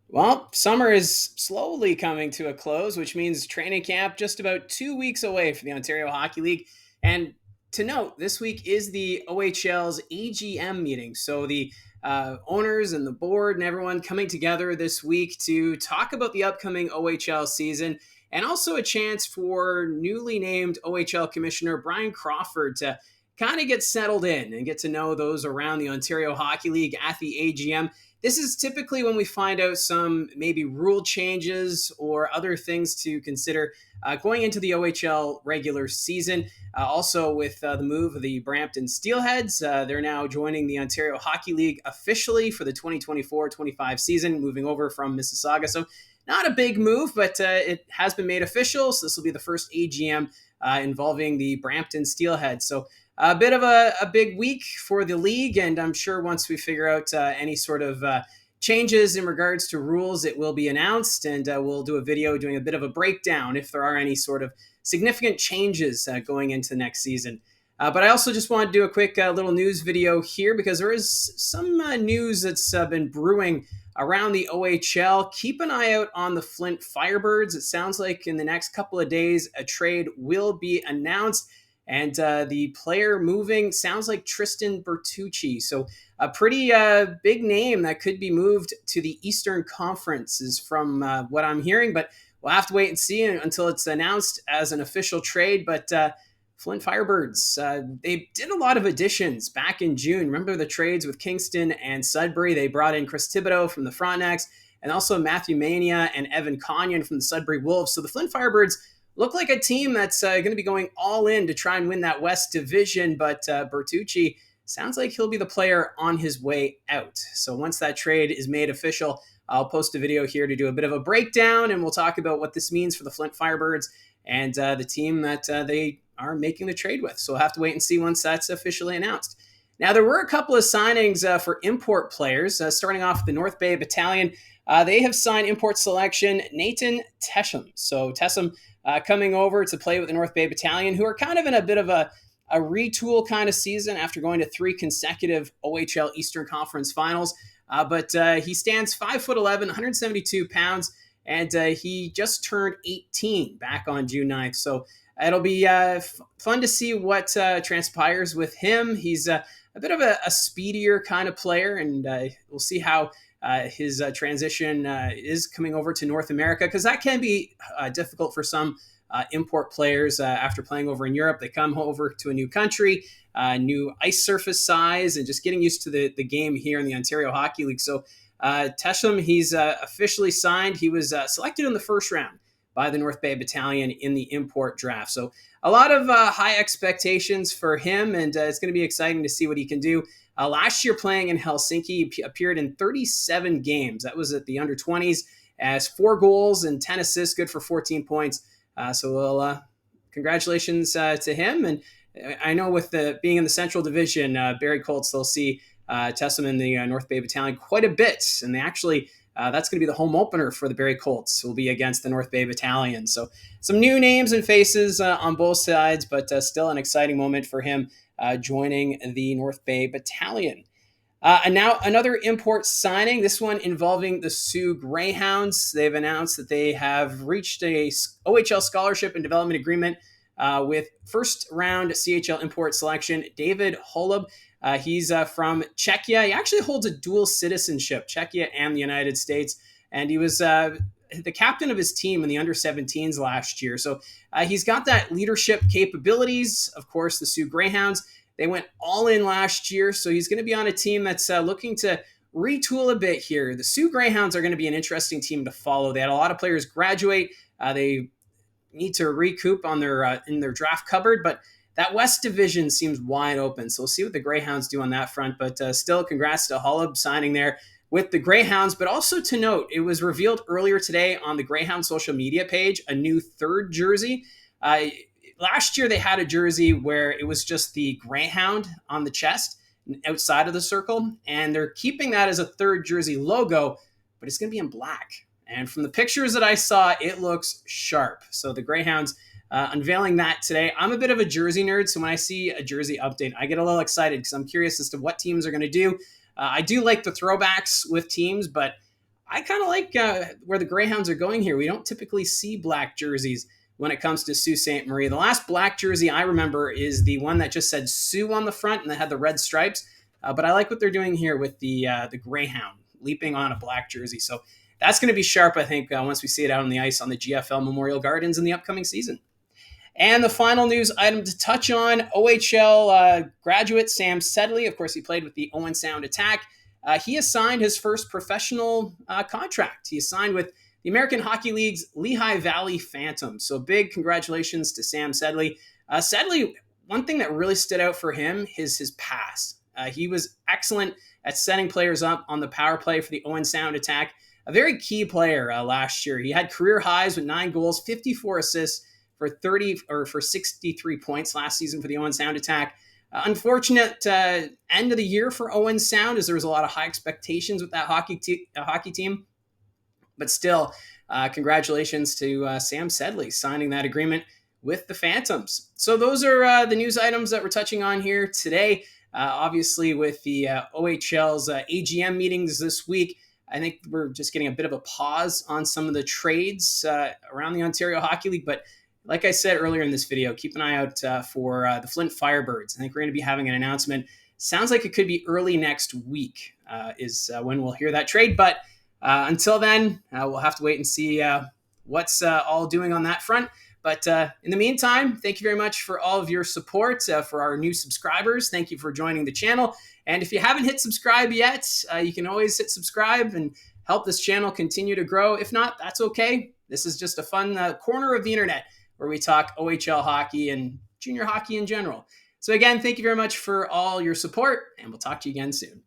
Well, summer is slowly coming to a close, which means training camp just about 2 weeks away for the Ontario Hockey League. And to note, this week is the OHL's AGM meeting. So the owners and the board and everyone coming together this week to talk about the upcoming OHL season and also a chance for newly named OHL Commissioner Brian Crawford to kind of get settled in and get to know those around the Ontario Hockey League at the AGM. This is typically when we find out some maybe rule changes or other things to consider going into the OHL regular season. Also, with the move of the Brampton Steelheads, they're now joining the Ontario Hockey League officially for the 2024-25 season, moving over from Mississauga. So, not a big move, but it has been made official. So, this will be the first AGM involving the Brampton Steelheads. So, a bit of a big week for the league, and I'm sure once we figure out any sort of changes in regards to rules, it will be announced, and we'll do a video doing a bit of a breakdown if there are any sort of significant changes going into next season. But I also just want to do a quick little news video here because there is some news that's been brewing around the OHL. Keep an eye out on the Flint Firebirds. It sounds like in the next couple of days, a trade will be announced. And the player moving sounds like Tristan Bertucci. So a pretty big name that could be moved to the Eastern Conference is from what I'm hearing. But we'll have to wait and see until it's announced as an official trade. But Flint Firebirds, they did a lot of additions back in June. Remember the trades with Kingston and Sudbury? They brought in Chris Thibodeau from the Frontenacs and also Matthew Mania and Evan Conyon from the Sudbury Wolves. So the Flint Firebirds look like a team that's going to be going all in to try and win that West Division. But Bertucci sounds like he'll be the player on his way out. So once that trade is made official, I'll post a video here to do a bit of a breakdown, and we'll talk about what this means for the Flint Firebirds and the team that they are making the trade with. So we'll have to wait and see once that's officially announced. Now, there were a couple of signings for import players, starting off the North Bay Battalion. They have signed import selection Nathan Tesham. So Tesham coming over to play with the North Bay Battalion, who are kind of in a bit of a retool kind of season after going to 3 consecutive OHL Eastern Conference finals. But he stands 5'11", 172 pounds, and he just turned 18 back on June 9th. So it'll be fun to see what transpires with him. He's a bit of a speedier kind of player, and we'll see how his transition is coming over to North America, because that can be difficult for some import players after playing over in Europe. They come over to a new country, new ice surface size, and just getting used to the game here in the Ontario Hockey League. So Tesham, he's officially signed. He was selected in the first round by the North Bay Battalion in the import draft. So a lot of high expectations for him, and it's going to be exciting to see what he can do. Last year, playing in Helsinki, he appeared in 37 games. That was at the under-20s, as 4 goals and 10 assists, good for 14 points. Congratulations to him. And I know with being in the Central Division, Barrie Colts, they'll see Tesham in the North Bay Battalion quite a bit. And they actually, that's going to be the home opener for the Barrie Colts. Will be against the North Bay Battalion. So some new names and faces on both sides, but still an exciting moment for him joining the North Bay Battalion. And now another import signing, this one involving the Soo Greyhounds. They've announced that they have reached a OHL scholarship and development agreement with first-round CHL import selection David Holub. He's from Czechia. He actually holds a dual citizenship, Czechia and the United States, and he was the captain of his team in the under-17s last year. So he's got that leadership capabilities. Of course, the Soo Greyhounds, they went all in last year, so he's going to be on a team that's looking to retool a bit here. The Soo Greyhounds are going to be an interesting team to follow. They had a lot of players graduate. They need to recoup on their in their draft cupboard, but that West Division seems wide open. So we'll see what the Greyhounds do on that front. But still, congrats to Holub signing there with the Greyhounds. But also to note, it was revealed earlier today on the Greyhound social media page, a new third jersey. Last year, they had a jersey where it was just the Greyhound on the chest outside of the circle, and they're keeping that as a third jersey logo, but it's going to be in black. And from the pictures that I saw, it looks sharp. So the Greyhounds unveiling that today. I'm a bit of a jersey nerd, so when I see a jersey update, I get a little excited because I'm curious as to what teams are going to do. I do like the throwbacks with teams, but I kind of like where the Greyhounds are going here. We don't typically see black jerseys when it comes to Sault Ste. Marie. The last black jersey I remember is the one that just said Sioux on the front and that had the red stripes. But I like what they're doing here with the Greyhound leaping on a black jersey. So that's going to be sharp, I think, once we see it out on the ice on the GFL Memorial Gardens in the upcoming season. And the final news item to touch on, OHL graduate Sam Sedley. Of course, he played with the Owen Sound Attack. He has signed his first professional contract. He has signed with the American Hockey League's Lehigh Valley Phantoms. So big congratulations to Sam Sedley. Sedley, one thing that really stood out for him is his pass. He was excellent at setting players up on the power play for the Owen Sound Attack. A very key player last year. He had career highs with 9 goals, 54 assists, for 63 points last season for the Owen Sound Attack. Unfortunate end of the year for Owen Sound, as there was a lot of high expectations with that hockey team. But still, congratulations to Sam Sedley signing that agreement with the Phantoms. So those are the news items that we're touching on here today. Obviously, with the OHL's AGM meetings this week, I think we're just getting a bit of a pause on some of the trades around the Ontario Hockey League. But like I said earlier in this video, keep an eye out for the Flint Firebirds. I think we're going to be having an announcement. Sounds like it could be early next week is when we'll hear that trade. But until then, we'll have to wait and see what's all doing on that front. But in the meantime, thank you very much for all of your support for our new subscribers. Thank you for joining the channel. And if you haven't hit subscribe yet, you can always hit subscribe and help this channel continue to grow. If not, that's okay. This is just a fun corner of the internet where we talk OHL hockey and junior hockey in general. So again, thank you very much for all your support, and we'll talk to you again soon.